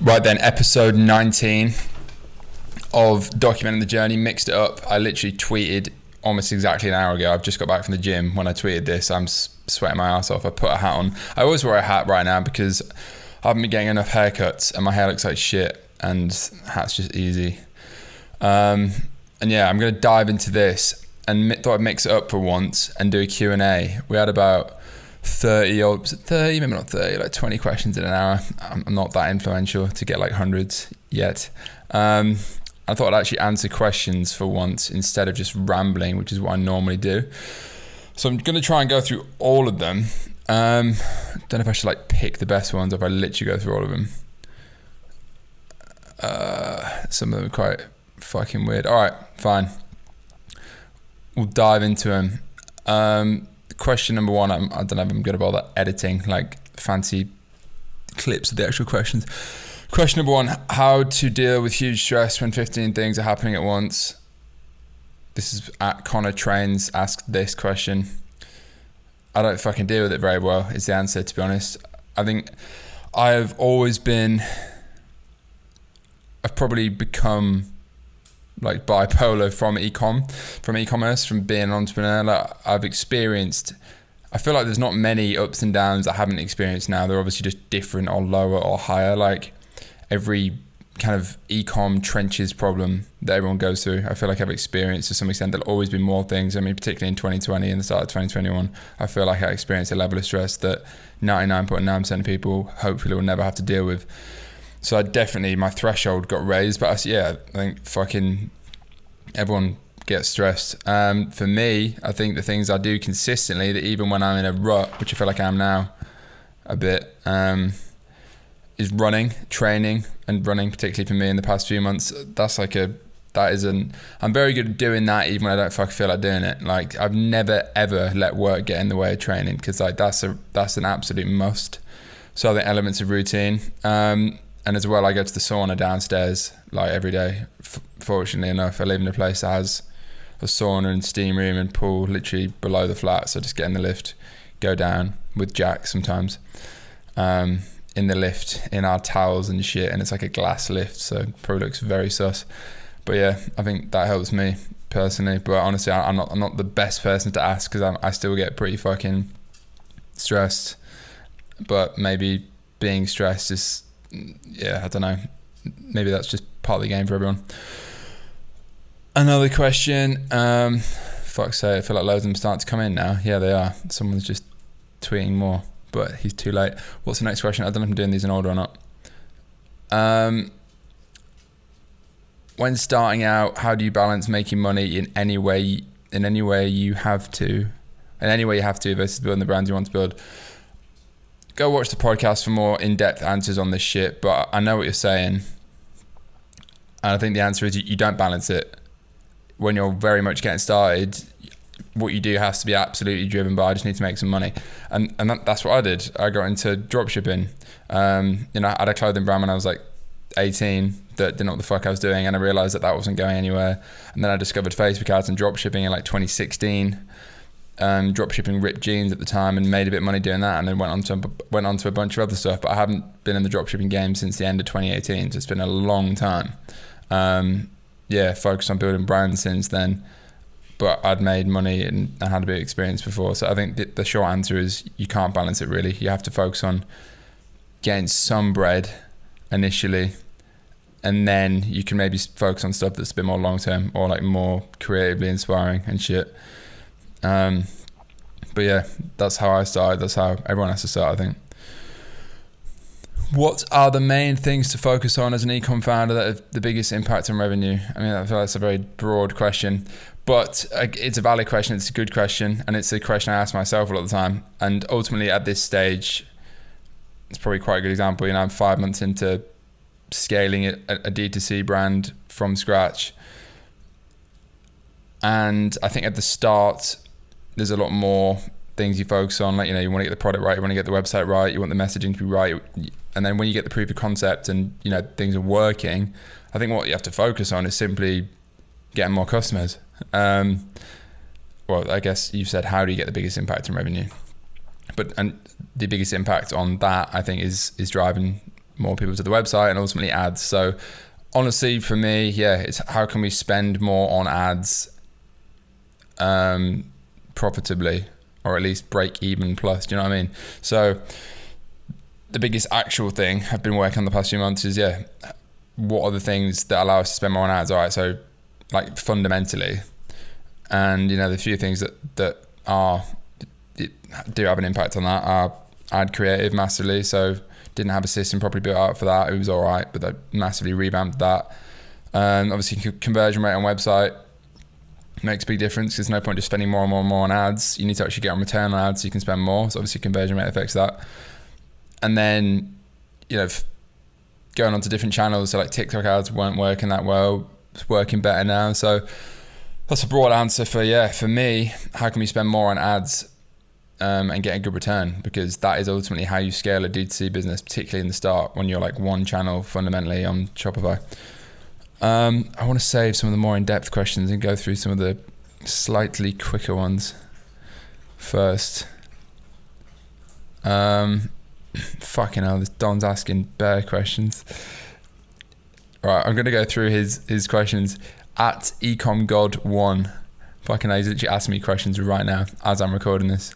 Right then, episode 19 of Documenting the Journey. Mixed it up. I literally tweeted almost exactly an hour ago. I've just got back from the gym. When I tweeted this, I'm sweating my ass off. I put a hat on. I always wear a hat right now because I haven't been getting enough haircuts and my hair looks like shit, and hat's just easy. And yeah, I'm going to dive into this and thought I'd mix it up for once and do a Q&A. We had about 30, maybe not 30, like 20 questions in an hour. I'm not that influential to get like hundreds yet. I thought I'd actually answer questions for once instead of just rambling, which is what I normally do. So I'm going to try and go through all of them. Don't know if I should like pick the best ones or if I literally go through all of them. Some of them are quite fucking weird. All right, fine. We'll dive into them. Question number one, I don't know if I'm good about that editing, like fancy clips of the actual questions. Question number one, how to deal with huge stress when 15 things are happening at once. This is at Connor Trains, asked this question. I don't fucking deal with it very well, is the answer, to be honest. I think I've probably become like bipolar from e-commerce, from being an entrepreneur. Like I feel like there's not many ups and downs I haven't experienced now. They're obviously just different or lower or higher. Like every kind of ecom trenches problem that everyone goes through, I feel like I've experienced to some extent. There'll always be more things. I mean, particularly in 2020 and the start of 2021, I feel like I experienced a level of stress that 99.9% of people hopefully will never have to deal with. So my threshold got raised, but I think fucking everyone gets stressed. For me, I think the things I do consistently, that even when I'm in a rut, which I feel like I am now a bit, is running, training and running, particularly for me in the past few months. I'm very good at doing that even when I don't fucking feel like doing it. Like I've never ever let work get in the way of training, because like that's an absolute must. So I think elements of routine, and as well, I go to the sauna downstairs like every day. Fortunately enough, I live in a place that has a sauna and steam room and pool literally below the flat. So I just get in the lift, go down with Jack sometimes, in the lift in our towels and shit. And it's like a glass lift, so it probably looks very sus. But yeah, I think that helps me personally. But honestly, I'm not the best person to ask, because I still get pretty fucking stressed. But maybe being stressed is, yeah, I don't know. Maybe that's just part of the game for everyone. Another question. Fuck's sake, I feel like loads of them starting to come in now. Yeah, they are. Someone's just tweeting more, but he's too late. What's the next question? I don't know if I'm doing these in order or not. When starting out, how do you balance making money in any way you have to versus building the brand you want to build? Go watch the podcast for more in-depth answers on this shit, but I know what you're saying. And I think the answer is you don't balance it. When you're very much getting started, what you do has to be absolutely driven by, I just need to make some money. And that's what I did. I got into dropshipping. I had a clothing brand when I was like 18 that didn't know what the fuck I was doing, and I realized that wasn't going anywhere. And then I discovered Facebook ads and dropshipping in like 2016. Dropshipping ripped jeans at the time and made a bit of money doing that, and then went on to a bunch of other stuff. But I haven't been in the dropshipping game since the end of 2018, so it's been a long time. Focused on building brands since then, but I'd made money and I had a bit of experience before. So I think the short answer is you can't balance it really. You have to focus on getting some bread initially, and then you can maybe focus on stuff that's a bit more long term or like more creatively inspiring and shit. But yeah, that's how I started. That's how everyone has to start, I think. What are the main things to focus on as an ecom founder that have the biggest impact on revenue? I mean, I feel like that's a very broad question, but it's a valid question. It's a good question, and it's a question I ask myself a lot of the time. And ultimately, at this stage, it's probably quite a good example. I'm 5 months into scaling a D2C brand from scratch, and I think at the start, there's a lot more things you focus on. Like, you want to get the product right, you want to get the website right, you want the messaging to be right. And then when you get the proof of concept and, things are working, I think what you have to focus on is simply getting more customers. Well, I guess you've said, how do you get the biggest impact on revenue? And the biggest impact on that, I think, is driving more people to the website and ultimately ads. So honestly, for me, it's how can we spend more on ads profitably, or at least break even plus, do you know what I mean? So the biggest actual thing I've been working on the past few months is, what are the things that allow us to spend more on ads? All right, so like fundamentally, and the few things that do have an impact on that are ad creative massively. So didn't have a system properly built out for that. It was all right, but I massively revamped that. Obviously conversion rate on website makes a big difference. There's no point just spending more and more and more on ads. You need to actually get on return on ads so you can spend more. So obviously conversion rate affects that. And then, going on to different channels. So like TikTok ads weren't working that well. It's working better now. So that's a broad answer for me, how can we spend more on ads and get a good return? Because that is ultimately how you scale a D2C business, particularly in the start when you're like one channel fundamentally on Shopify. I want to save some of the more in-depth questions and go through some of the slightly quicker ones first. Fucking hell, this Don's asking bare questions. Right, I'm going to go through his questions at EcomGod1. Fucking hell, he's literally asking me questions right now as I'm recording this.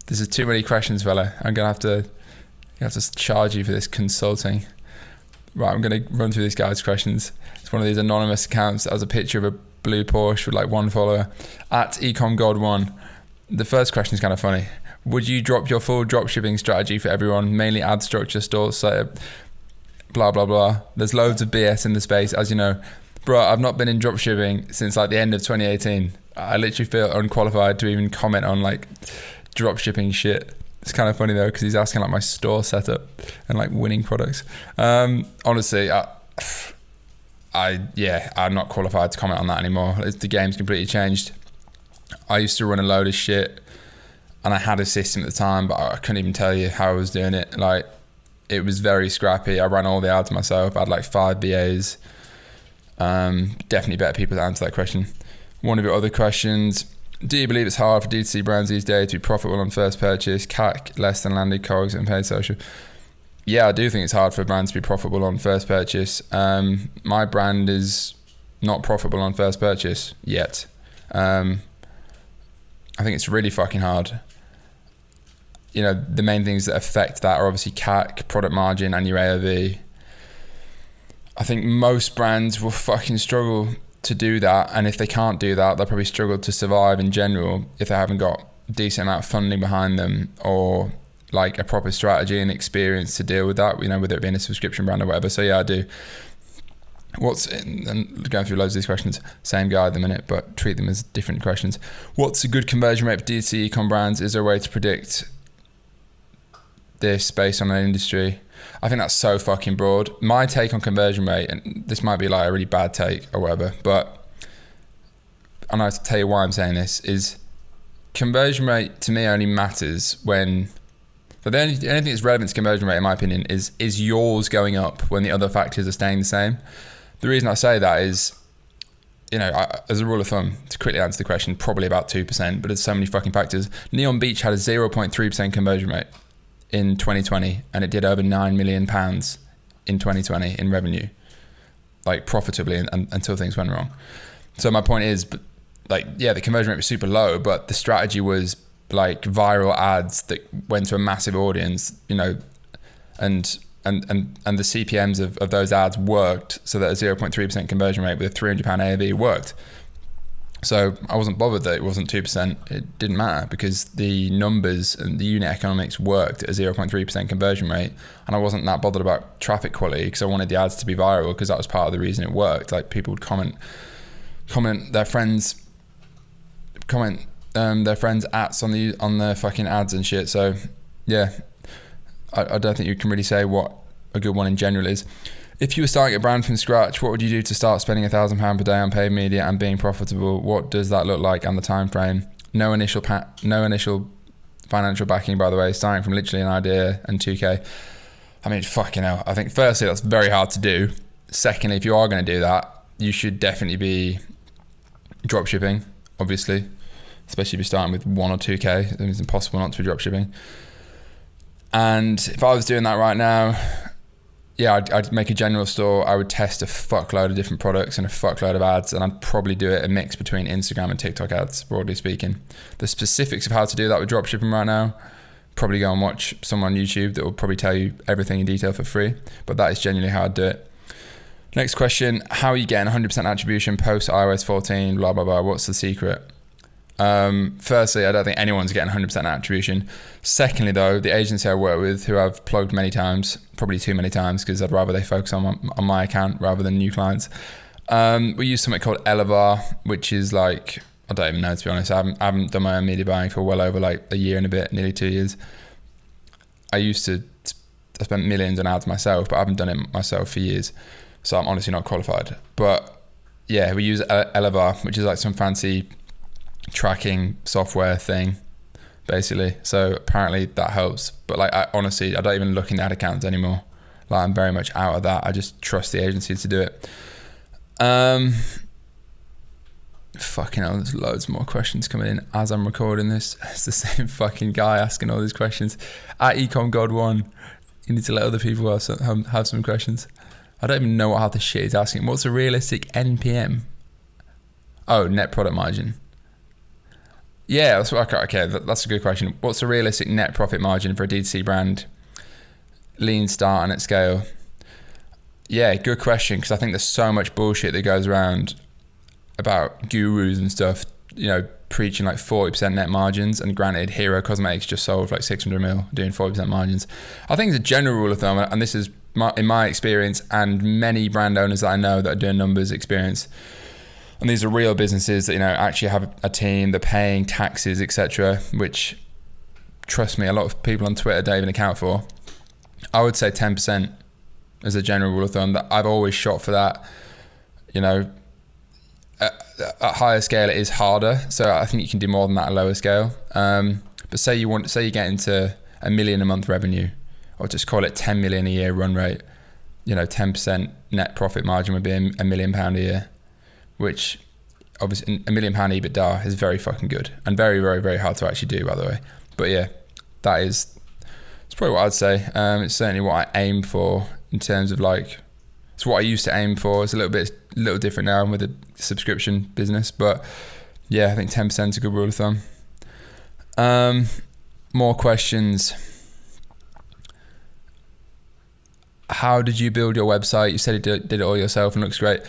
This is too many questions, fella. I'm going to have to charge you for this consulting. Right, I'm going to run through this guy's questions. It's one of these anonymous accounts that has a picture of a blue Porsche with like one follower. At EcomGod1. The first question is kind of funny. Would you drop your full dropshipping strategy for everyone, mainly ad structure, store setup, blah, blah, blah? There's loads of BS in the space, as you know. Bro, I've not been in dropshipping since like the end of 2018. I literally feel unqualified to even comment on like dropshipping shit. It's kind of funny though, because he's asking like my store setup and like winning products. Honestly, I'm not qualified to comment on that anymore. The game's completely changed. I used to run a load of shit and I had a system at the time, but I couldn't even tell you how I was doing it. Like, it was very scrappy. I ran all the ads myself. I had like 5 BAs. Definitely better people to answer that question. One of your other questions: do you believe it's hard for D2C brands these days to be profitable on first purchase, CAC less than landed cogs and paid social? Yeah, I do think it's hard for brands to be profitable on first purchase. My brand is not profitable on first purchase yet. I think it's really fucking hard. The main things that affect that are obviously CAC, product margin, and your AOV. I think most brands will fucking struggle to do that, and if they can't do that, they'll probably struggle to survive in general if they haven't got a decent amount of funding behind them, or like a proper strategy and experience to deal with that, whether it be in a subscription brand or whatever. So yeah, I do. And going through loads of these questions, same guy at the minute, but treat them as different questions. What's a good conversion rate for D2C ecom brands? Is there a way to predict this based on an industry? I think that's so fucking broad. My take on conversion rate, and this might be like a really bad take or whatever, but I know to tell you why I'm saying this, is conversion rate to me only matters when, but the only thing that's relevant to conversion rate in my opinion is yours going up when the other factors are staying the same. The reason I say that is, as a rule of thumb, to quickly answer the question, probably about 2%, but there's so many fucking factors. Neon Beach had a 0.3% conversion rate in 2020, and it did over £9 million in 2020 in revenue, like profitably, until things went wrong. So my point is, the conversion rate was super low, but the strategy was like viral ads that went to a massive audience, and the CPMs of those ads worked, so that a 0.3% conversion rate with a £300 AOV worked. So I wasn't bothered that it wasn't 2%. It didn't matter, because the numbers and the unit economics worked at a 0.3% conversion rate, and I wasn't that bothered about traffic quality because I wanted the ads to be viral, because that was part of the reason it worked. Like, people would comment their friends' ats on their fucking ads and shit. So yeah, I don't think you can really say what a good one in general is. If you were starting a brand from scratch, what would you do to start spending £1,000 per day on paid media and being profitable? What does that look like and the time frame? No initial financial backing, by the way, starting from literally an idea and 2K. I mean, fucking hell. I think firstly, that's very hard to do. Secondly, if you are going to do that, you should definitely be dropshipping, obviously, especially if you're starting with 1 or 2K. It's impossible not to be dropshipping. And if I was doing that right now, yeah, I'd make a general store. I would test a fuckload of different products and a fuckload of ads, and I'd probably do it a mix between Instagram and TikTok ads, broadly speaking. The specifics of how to do that with dropshipping right now, probably go and watch someone on YouTube that will probably tell you everything in detail for free, but that is genuinely how I'd do it. Next question, how are you getting 100% attribution post iOS 14, blah, blah, blah, what's the secret? Firstly, I don't think anyone's getting 100% attribution. Secondly, though, the agency I work with, who I've plugged many times, probably too many times, because I'd rather they focus on my account rather than new clients. We use something called Elevar, which is like, I don't even know, to be honest. I haven't done my own media buying for well over like a year and a bit, nearly 2 years. I spent millions on ads myself, but I haven't done it myself for years. So I'm honestly not qualified. But yeah, we use Elevar, which is like some fancy tracking software thing, basically. So apparently that helps. But like, honestly, I don't even look in the ad accounts anymore. Like, I'm very much out of that. I just trust the agency to do it. Fucking hell, there's loads more questions coming in as I'm recording this. It's the same fucking guy asking all these questions. At Ecom God 1, you need to let other people have some questions. I don't even know what half the shit he's asking. What's a realistic NPM? Oh, net product margin. Yeah, that's what. Okay, that's a good question. What's a realistic net profit margin for a D2C brand? Lean start and at scale. Yeah, good question, because I think there's so much bullshit that goes around about gurus and stuff, you know, preaching like 40% net margins, and granted, Hero Cosmetics just sold for like 600 mil doing 40% margins. I think it's a general rule of thumb, and this is in my experience and many brand owners that I know that are doing numbers experience, and these are real businesses that, you know, actually have a team, they're paying taxes, etc., which, trust me, a lot of people on Twitter don't even account for. I would say 10% as a general rule of thumb. That I've always shot for that. You know, at higher scale it is harder, so I think you can do more than that at lower scale. But say you get into $1 million a month revenue, or just call it 10 million a year run rate, you know, 10% net profit margin would be £1 million a year, which obviously £1 million EBITDA is very fucking good, and very, very, very hard to actually do, by the way. But yeah, it's probably what I'd say. It's certainly what I aim for in terms of like, it's what I used to aim for. It's a little different now with a subscription business, but yeah, I think 10% is a good rule of thumb. More questions. How did you build your website? You said you did it all yourself and looks great.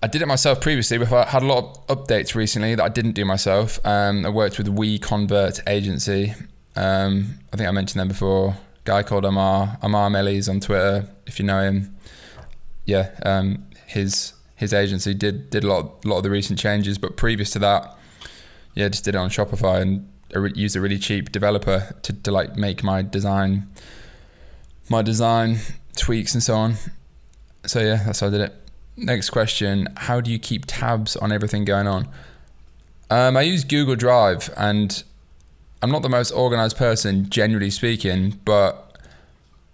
I did it myself previously, but I had a lot of updates recently that I didn't do myself. I worked with WeConvert agency. I think I mentioned them before. Guy called Amar Mellies on Twitter, if you know him. Yeah, his agency did a lot of the recent changes, but previous to that, yeah, just did it on Shopify and used a really cheap developer to like make my design tweaks and so on. So yeah, that's how I did it. Next question, how do you keep tabs on everything going on? I use Google Drive, and I'm not the most organized person, generally speaking, but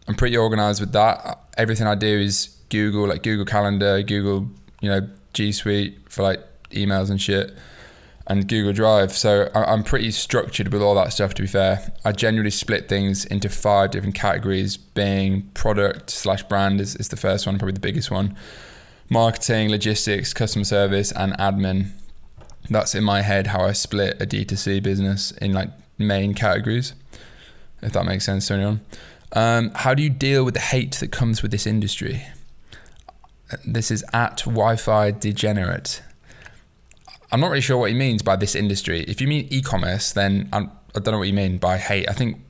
I'm pretty organized with that. Everything I do is Google, like Google Calendar, Google, you know, G Suite for like emails and shit, and Google Drive. So I'm pretty structured with all that stuff, to be fair. I generally split things into 5 different categories, being product/brand is the first one, probably the biggest one. Marketing, logistics, customer service, and admin. That's in my head how I split a D2C business in like main categories, if that makes sense to anyone. How do you deal with the hate that comes with this industry? This is at Wi-Fi Degenerate. I'm not really sure what he means by this industry. If you mean e-commerce, then I don't know what you mean by hate. I think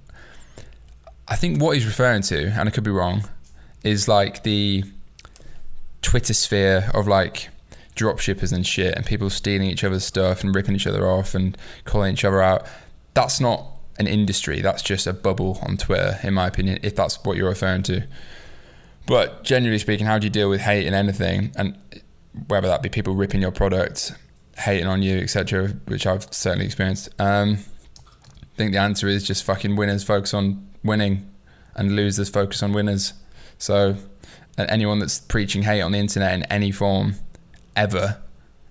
what he's referring to, and I could be wrong, is like the Twitter sphere of like dropshippers and shit, and people stealing each other's stuff and ripping each other off and calling each other out. That's not an industry, that's just a bubble on Twitter, in my opinion, if that's what you're referring to. But generally speaking, how do you deal with hate in anything, and whether that be people ripping your product, hating on you, etc., which I've certainly experienced? I think the answer is just fucking winners focus on winning, and losers focus on winners. So anyone that's preaching hate on the internet in any form ever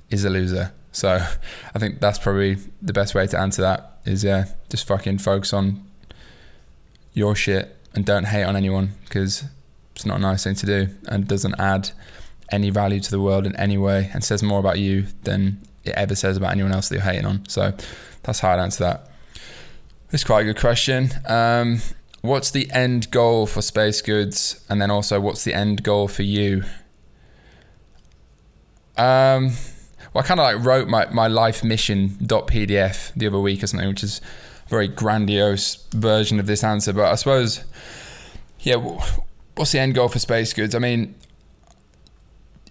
is a loser. So I think that's probably the best way to answer that, is just fucking focus on your shit and don't hate on anyone, because it's not a nice thing to do and doesn't add any value to the world in any way, and says more about you than it ever says about anyone else that you're hating on. So that's how I'd answer that. It's quite a good question. What's the end goal for Space Goods? And then also, what's the end goal for you? Well, I kind of like wrote my life mission.pdf the other week or something, which is a very grandiose version of this answer. But I suppose, yeah, what's the end goal for Space Goods? I mean,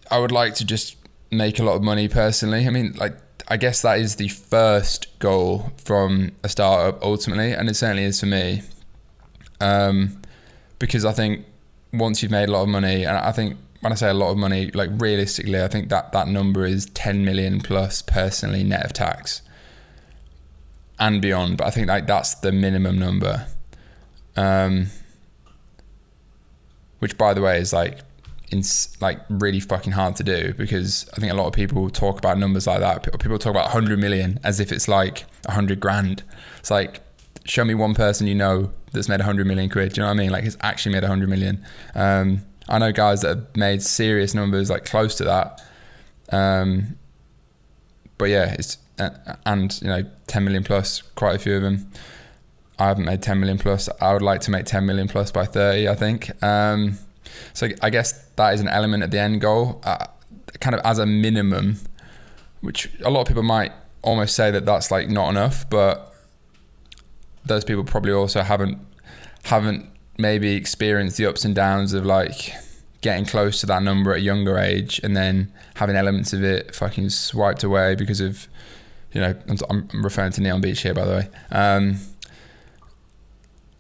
I would like to just make a lot of money personally. I mean, like, I guess that is the first goal from a startup ultimately, and it certainly is for me. Because I think once you've made a lot of money, and I think when I say a lot of money, like realistically, I think that number is 10 million plus personally, net of tax and beyond. But I think like that's the minimum number, which by the way is like really fucking hard to do, because I think a lot of people talk about numbers like that. People talk about 100 million as if it's like 100 grand. It's like, show me one person you know that's made 100 million quid. Do you know what I mean? Like, it's actually made 100 million. I know guys that have made serious numbers like close to that. But yeah, it's, and you know, 10 million plus, quite a few of them. I haven't made 10 million plus. I would like to make 10 million plus by 30, I think. So I guess that is an element of the end goal, kind of as a minimum, which a lot of people might almost say that that's like not enough, but those people probably also haven't maybe experienced the ups and downs of like getting close to that number at a younger age and then having elements of it fucking swiped away because of, you know, I'm referring to Neon Beach here, by the way.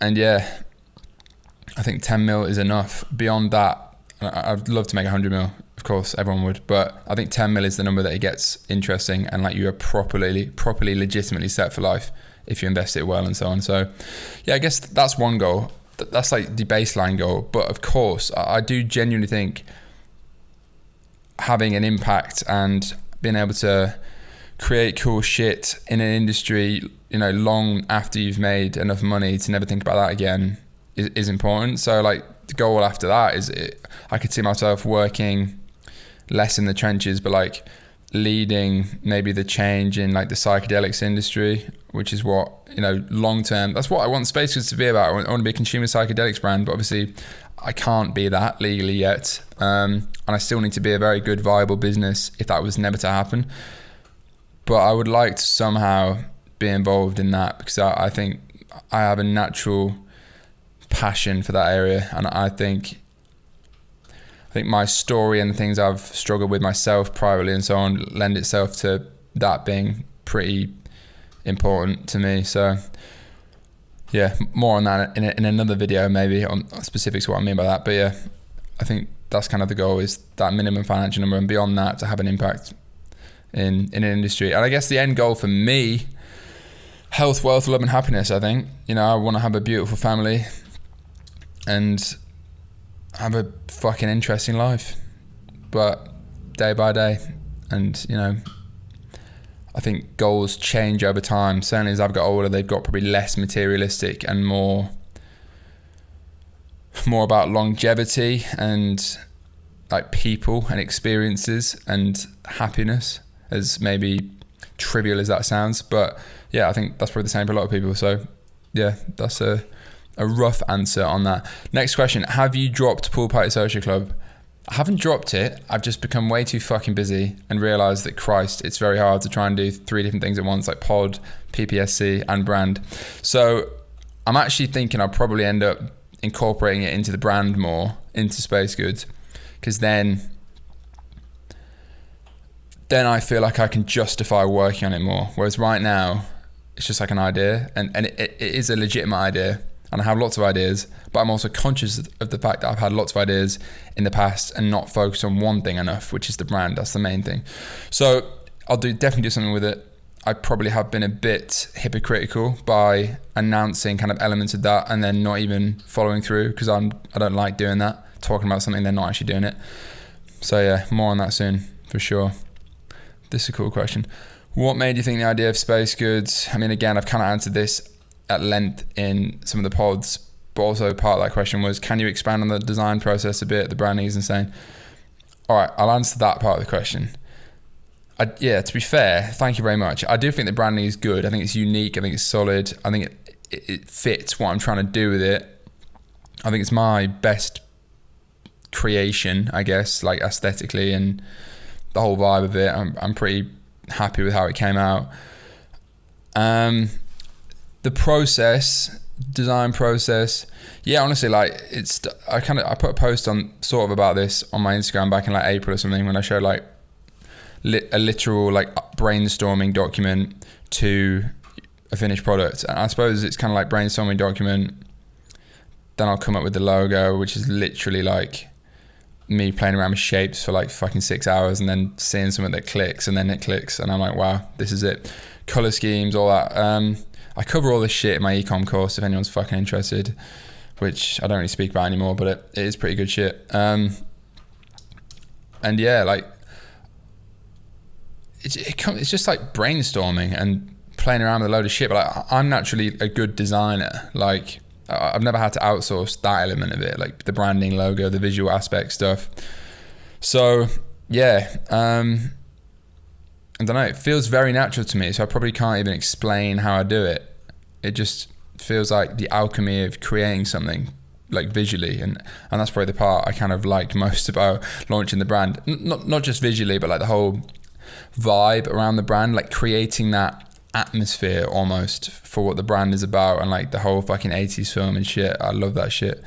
And yeah, I think 10 mil is enough. Beyond that, I'd love to make 100 mil, of course, everyone would, but I think 10 mil is the number that it gets interesting and like you are properly legitimately set for life if you invest it well and so on. So yeah, I guess that's one goal. That's like the baseline goal. But of course, I do genuinely think having an impact and being able to create cool shit in an industry, you know, long after you've made enough money to never think about that again is important. So like the goal after that is I could see myself working less in the trenches, but like leading maybe the change in like the psychedelics industry, which is what, you know, long term, that's what I want Space Goods to be about. I want to be a consumer psychedelics brand, but obviously I can't be that legally yet, and I still need to be a very good viable business if that was never to happen. But I would like to somehow be involved in that, because I think I have a natural passion for that area, and I think my story and the things I've struggled with myself privately and so on lend itself to that being pretty important to me. So yeah, more on that in another video, maybe on specifics of what I mean by that. But yeah, I think that's kind of the goal, is that minimum financial number, and beyond that to have an impact in an industry. And I guess the end goal for me, health, wealth, love and happiness. I think, you know, I want to have a beautiful family and have a fucking interesting life, but day by day. And you know, I think goals change over time. Certainly as I've got older, they've got probably less materialistic and more about longevity and like people and experiences and happiness, as maybe trivial as that sounds. But yeah, I think that's probably the same for a lot of people. So yeah, that's a rough answer on that. Next question. Have you dropped Pool Party Social Club? I haven't dropped it. I've just become way too fucking busy and realised that, Christ, it's very hard to try and do 3 different things at once, like pod, PPSC and brand. So I'm actually thinking I'll probably end up incorporating it into the brand more, into Space Goods, because then I feel like I can justify working on it more. Whereas right now, it's just like an idea, and it is a legitimate idea. And I have lots of ideas, but I'm also conscious of the fact that I've had lots of ideas in the past and not focused on one thing enough, which is the brand. That's the main thing. So I'll definitely do something with it. I probably have been a bit hypocritical by announcing kind of elements of that and then not even following through, because I don't like doing that, talking about something then not actually doing it. So yeah, more on that soon for sure. This is a cool question. What made you think the idea of Space Goods? I mean, again, I've kind of answered this at length in some of the pods, but also part of that question was, can you expand on the design process a bit? The branding is insane. All right, I'll answer that part of the question. To be fair, thank you very much. I do think the branding is good. I think it's unique. I think it's solid. I think it fits what I'm trying to do with it. I think it's my best creation, I guess, like aesthetically and the whole vibe of it. I'm pretty happy with how it came out. The design process, honestly, like I put a post on sort of about this on my Instagram back in like April or something, when I showed like a literal like brainstorming document to a finished product. And I suppose it's kind of like brainstorming document, then I'll come up with the logo, which is literally like me playing around with shapes for like fucking 6 hours and then seeing something that clicks, and then it clicks and I'm like, wow, this is it. Color schemes, all that. I cover all this shit in my Ecom course if anyone's fucking interested, which I don't really speak about anymore, but it is pretty good shit. And yeah, like it's just like brainstorming and playing around with a load of shit. But like, I'm naturally a good designer. Like I've never had to outsource that element of it, like the branding, logo, the visual aspect stuff. So yeah, I don't know, it feels very natural to me, so I probably can't even explain how I do it. It just feels like the alchemy of creating something, like visually, and that's probably the part I kind of liked most about launching the brand. Not just visually, but like the whole vibe around the brand, like creating that atmosphere almost for what the brand is about, and like the whole fucking 80s film and shit. I love that shit.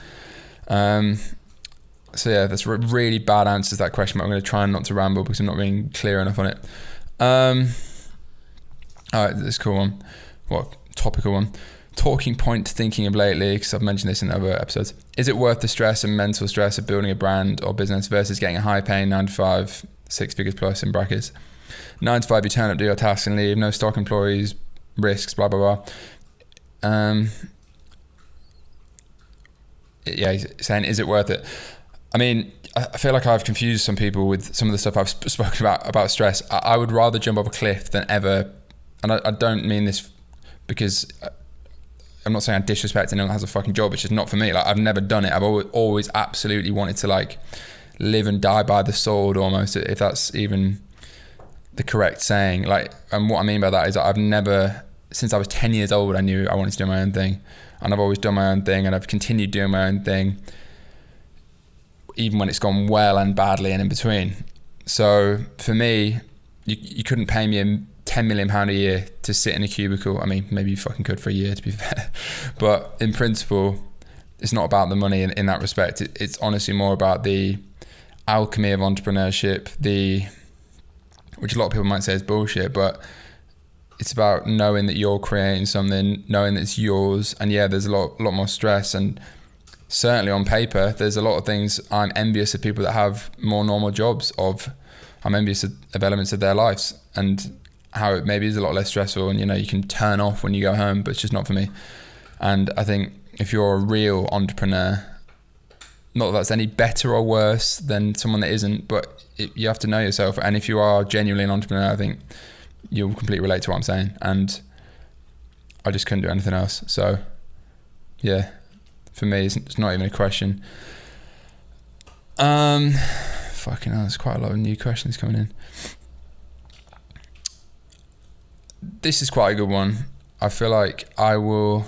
So yeah, that's a really bad answer to that question, but I'm going to try not to ramble because I'm not being clear enough on it. Alright, this is a cool one. Topical one. Talking point thinking of lately, because I've mentioned this in other episodes. Is it worth the stress and mental stress of building a brand or business versus getting a high paying 9 to 5, 6 figures plus in brackets? 9 to 5, you turn up, do your tasks and leave, no stock employees, risks, blah, blah, blah. He's saying, is it worth it? I mean, I feel like I've confused some people with some of the stuff I've spoken about stress. I would rather jump off a cliff than ever, and I don't mean this because I'm not saying I disrespect anyone that has a fucking job. It's just not for me. Like, I've never done it. I've always absolutely wanted to like live and die by the sword almost, if that's even the correct saying. Like, and what I mean by that is that I've never, since I was 10 years old, I knew I wanted to do my own thing, and I've always done my own thing, and I've continued doing my own thing, even when it's gone well and badly and in between. So for me, you couldn't pay me £10 million a year to sit in a cubicle. I mean, maybe you fucking could for a year, to be fair. But in principle, it's not about the money in that respect. It's honestly more about the alchemy of entrepreneurship, which a lot of people might say is bullshit, but it's about knowing that you're creating something, knowing that it's yours. And yeah, there's a lot more stress, and certainly on paper, there's a lot of things I'm envious of people that have more normal jobs of. I'm envious of elements of their lives and how it maybe is a lot less stressful, and you can turn off when you go home, but it's just not for me. And I think if you're a real entrepreneur, not that that's any better or worse than someone that isn't, but you have to know yourself. And if you are genuinely an entrepreneur, I think you'll completely relate to what I'm saying. And I just couldn't do anything else. So yeah, for me, it's not even a question. Fucking hell, there's quite a lot of new questions coming in. This is quite a good one. I feel like I will...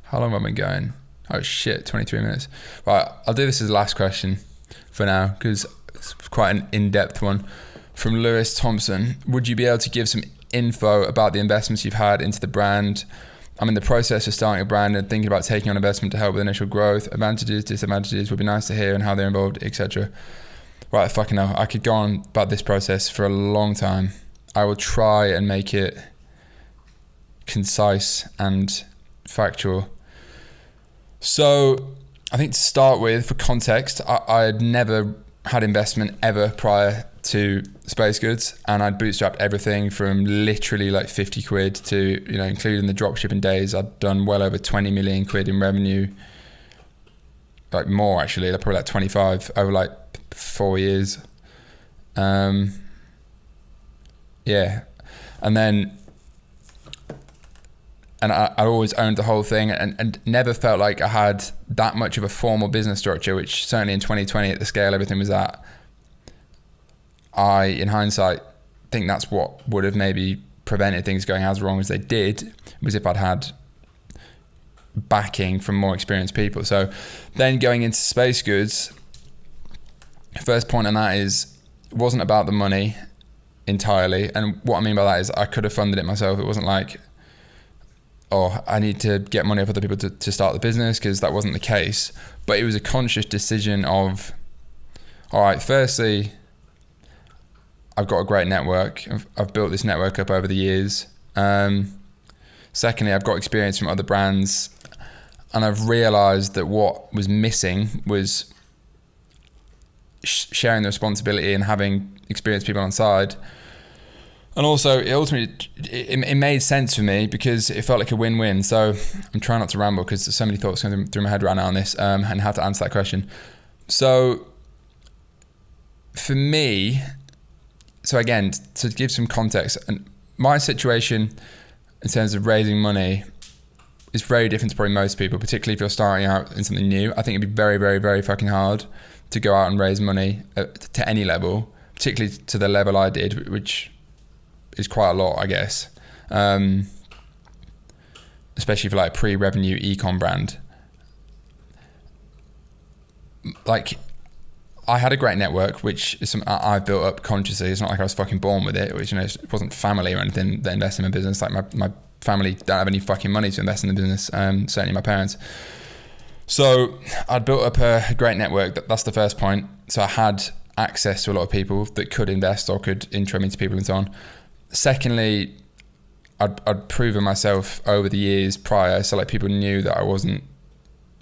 How long have I been going? Oh shit, 23 minutes. Right, I'll do this as the last question for now, because it's quite an in-depth one. From Lewis Thompson. Would you be able to give some info about the investments you've had into the brand? I'm in the process of starting a brand and thinking about taking on investment to help with initial growth. Advantages, disadvantages would be nice to hear, and how they're involved, etc. Right, fucking hell. I could go on about this process for a long time. I will try and make it concise and factual. So I think to start with, for context, I had never had investment ever prior to Space Goods, and I'd bootstrapped everything from literally like 50 quid to, including the dropshipping days, I'd done well over 20 million quid in revenue, like more actually, probably like 25 over like 4 years. Yeah. And then and I always owned the whole thing, and never felt like I had that much of a formal business structure, which certainly in 2020 at the scale everything was at, I, in hindsight, think that's what would have maybe prevented things going as wrong as they did, was if I'd had backing from more experienced people. So then going into space goods, first point on that is, it wasn't about the money entirely. And what I mean by that is I could have funded it myself. It wasn't like, oh, I need to get money off other people to start the business, because that wasn't the case. But it was a conscious decision of, all right, firstly, I've got a great network. I've built this network up over the years. Secondly, I've got experience from other brands, and I've realized that what was missing was sharing the responsibility and having experienced people on side. And also, it made sense for me because it felt like a win-win. So I'm trying not to ramble because there's so many thoughts going through my head right now on this, and how to answer that question. So for me, so again, to give some context, and my situation in terms of raising money is very different to probably most people, particularly if you're starting out in something new. I think it'd be very, very, very fucking hard to go out and raise money to any level, particularly to the level I did, which is quite a lot, I guess. Especially for like pre-revenue ecom brand. Like, I had a great network, which is something I've built up consciously. It's not like I was fucking born with it, which, it wasn't family or anything that invested in my business. Like my family don't have any fucking money to invest in the business, certainly my parents. So I'd built up a great network. That's the first point. So I had access to a lot of people that could invest or could intro me to people and so on. Secondly, I'd proven myself over the years prior. So like people knew that I wasn't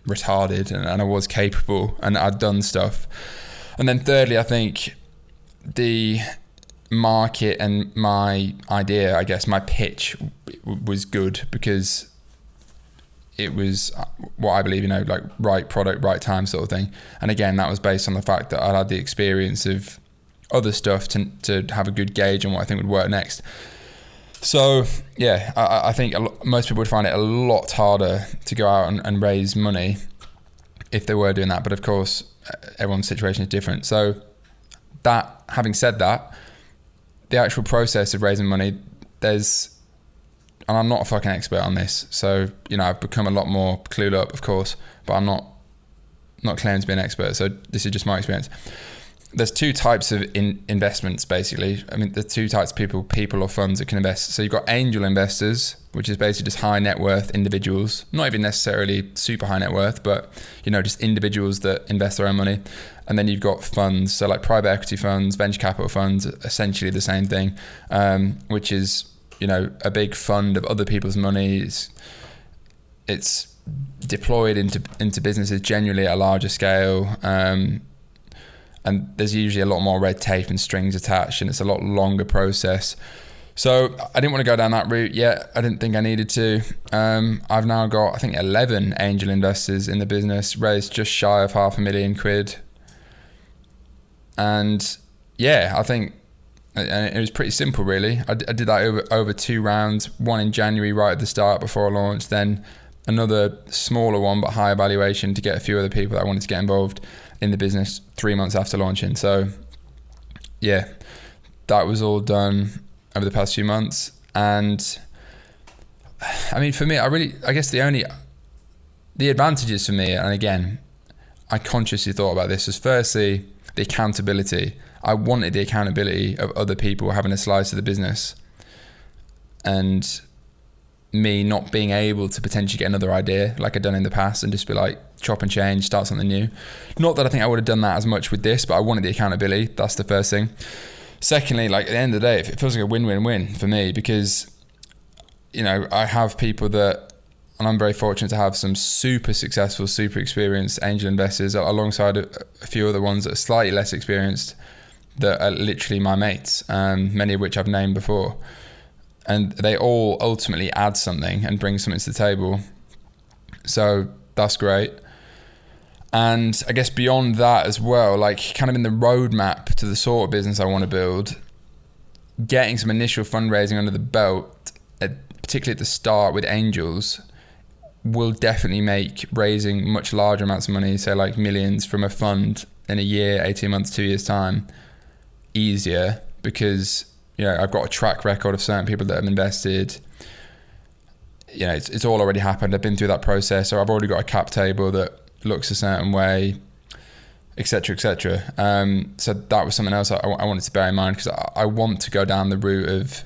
retarded and I was capable and I'd done stuff. And then thirdly, I think the market and my idea, I guess, my pitch was good because it was what I believe, like right product, right time sort of thing. And again, that was based on the fact that I'd had the experience of other stuff to have a good gauge on what I think would work next. So yeah, I think most people would find it a lot harder to go out and raise money if they were doing that. But of course, everyone's situation is different. So that, having said that, the actual process of raising money, and I'm not a fucking expert on this, so I've become a lot more clued up, of course, but I'm not claiming to be an expert. So this is just my experience. There's two types of investments, basically. I mean, there's two types of people or funds that can invest. So you've got angel investors, which is basically just high net worth individuals, not even necessarily super high net worth, but just individuals that invest their own money. And then you've got funds, so like private equity funds, venture capital funds, essentially the same thing, which is a big fund of other people's money. It's deployed into businesses generally at a larger scale. And there's usually a lot more red tape and strings attached, and it's a lot longer process. So I didn't want to go down that route yet. I didn't think I needed to. I've now got, I think, 11 angel investors in the business, raised just shy of £500,000. And yeah, I think, and it was pretty simple really. I did that over 2 rounds, one in January right at the start before I launched, then another smaller one but higher valuation to get a few other people that I wanted to get involved in the business 3 months after launching. So yeah, that was all done over the past few months. And I mean, for me, I guess the advantages for me, and again, I consciously thought about this, was firstly, the accountability. I wanted the accountability of other people having a slice of the business, and me not being able to potentially get another idea like I'd done in the past and just be like, chop and change, start something new. Not that I think I would have done that as much with this, but I wanted the accountability. That's the first thing. Secondly, like at the end of the day, it feels like a win-win-win for me because, I have people that, and I'm very fortunate to have some super successful, super experienced angel investors alongside a few other ones that are slightly less experienced that are literally my mates, many of which I've named before. And they all ultimately add something and bring something to the table. So that's great. And I guess beyond that as well, like kind of in the roadmap to the sort of business I want to build, getting some initial fundraising under the belt, particularly at the start with angels, will definitely make raising much larger amounts of money, say like millions from a fund in a year, 18 months, 2 years time, easier, because I've got a track record of certain people that have invested. It's all already happened. I've been through that process, or I've already got a cap table that looks a certain way, etc., etc. So that was something else I wanted to bear in mind, because I want to go down the route of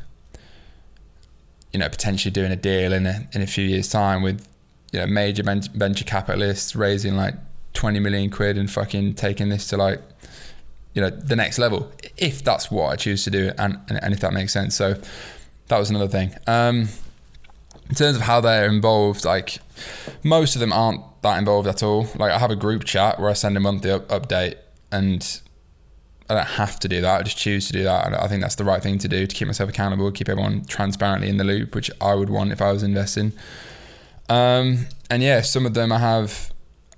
potentially doing a deal in a few years time with major venture capitalists raising like 20 million quid and fucking taking this to like the next level, if that's what I choose to do, and if that makes sense. So that was another thing. In terms of how they're involved, like most of them aren't that involved at all. Like I have a group chat where I send a monthly update, and I don't have to do that. I just choose to do that. And I think that's the right thing to do to keep myself accountable, keep everyone transparently in the loop, which I would want if I was investing. And yeah, some of them I have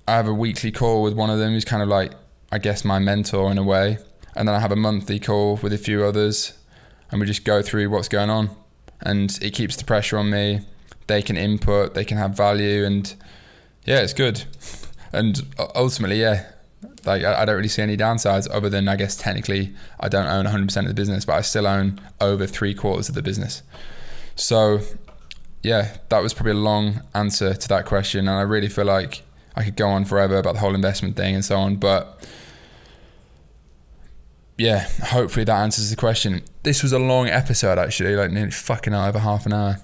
a weekly call with one of them who's kind of like, I guess, my mentor in a way. And then I have a monthly call with a few others, and we just go through what's going on. And it keeps the pressure on me. They can input, they can have value, and yeah, it's good. And ultimately, yeah, like I don't really see any downsides, other than I guess technically I don't own 100% of the business, but I still own over 3/4 of the business. So yeah, that was probably a long answer to that question, and I really feel like I could go on forever about the whole investment thing and so on, but yeah, hopefully that answers the question. This was a long episode actually, like nearly fucking over half an hour.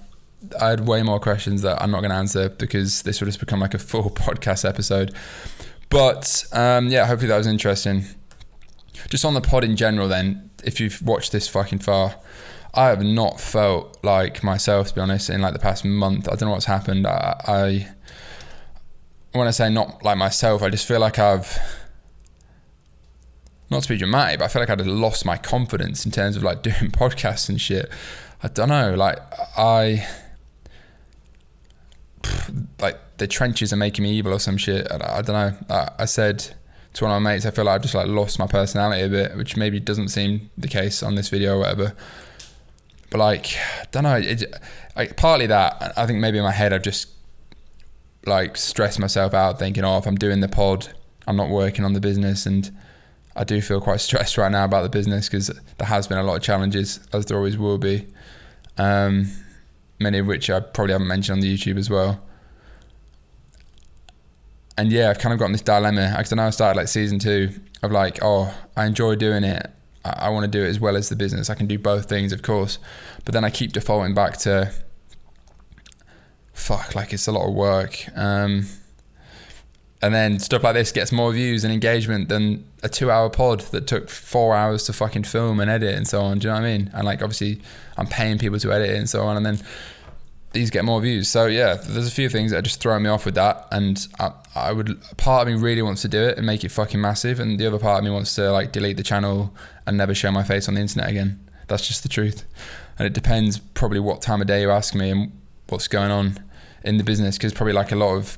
I had way more questions that I'm not going to answer, because this would just become like a full podcast episode. But yeah, hopefully that was interesting. Just on the pod in general then, if you've watched this fucking far, I have not felt like myself, to be honest, in like the past month. I don't know what's happened. I when I say not like myself, I just feel like I've, not to be dramatic, but I feel like I'd lost my confidence in terms of like doing podcasts and shit. I don't know, like the trenches are making me evil or some shit. I don't know. I said to one of my mates, I feel like I've just like lost my personality a bit, which maybe doesn't seem the case on this video or whatever. But like, I don't know. Partly that, I think maybe in my head I've just like stressed myself out thinking, if I'm doing the pod, I'm not working on the business. And I do feel quite stressed right now about the business, because there has been a lot of challenges, as there always will be. Many of which I probably haven't mentioned on the YouTube as well. And yeah, I've kind of gotten this dilemma, because I know I started like season 2 of like, I enjoy doing it. I want to do it as well as the business. I can do both things, of course. But then I keep defaulting back to, like it's a lot of work. And then stuff like this gets more views and engagement than a 2-hour pod that took 4 hours to fucking film and edit and so on. Do you know what I mean? And like, obviously I'm paying people to edit it and so on, and then these get more views. So yeah, there's a few things that are just throwing me off with that. And part of me really wants to do it and make it fucking massive, and the other part of me wants to like delete the channel and never show my face on the internet again. That's just the truth. And it depends probably what time of day you ask me and what's going on in the business, because probably like a lot of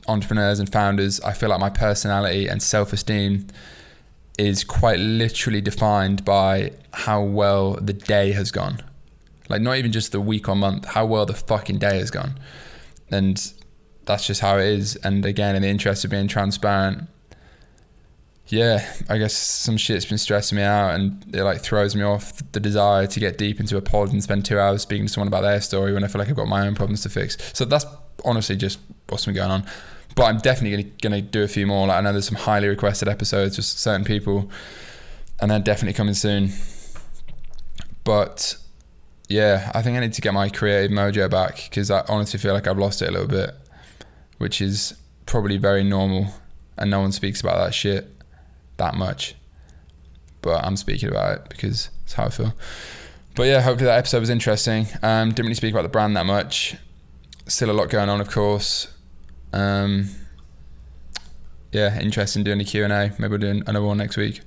entrepreneurs and founders, I feel like my personality and self-esteem is quite literally defined by how well the day has gone. Like not even just the week or month, how well the fucking day has gone. And that's just how it is. And again, in the interest of being transparent, yeah, I guess some shit's been stressing me out, and it like throws me off the desire to get deep into a pod and spend 2 hours speaking to someone about their story when I feel like I've got my own problems to fix. So that's honestly just what's been going on. But I'm definitely going to do a few more. Like I know there's some highly requested episodes with certain people, and they're definitely coming soon. But yeah, I think I need to get my creative mojo back, because I honestly feel like I've lost it a little bit, which is probably very normal, and no one speaks about that shit that much. But I'm speaking about it because it's how I feel. But yeah, hopefully that episode was interesting. Didn't really speak about the brand that much. Still a lot going on, of course. Yeah, interested in doing a Q&A. Maybe we'll do another one next week,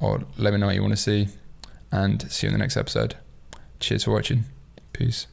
or let me know what you want to see, and see you in the next episode. Cheers for watching. Peace.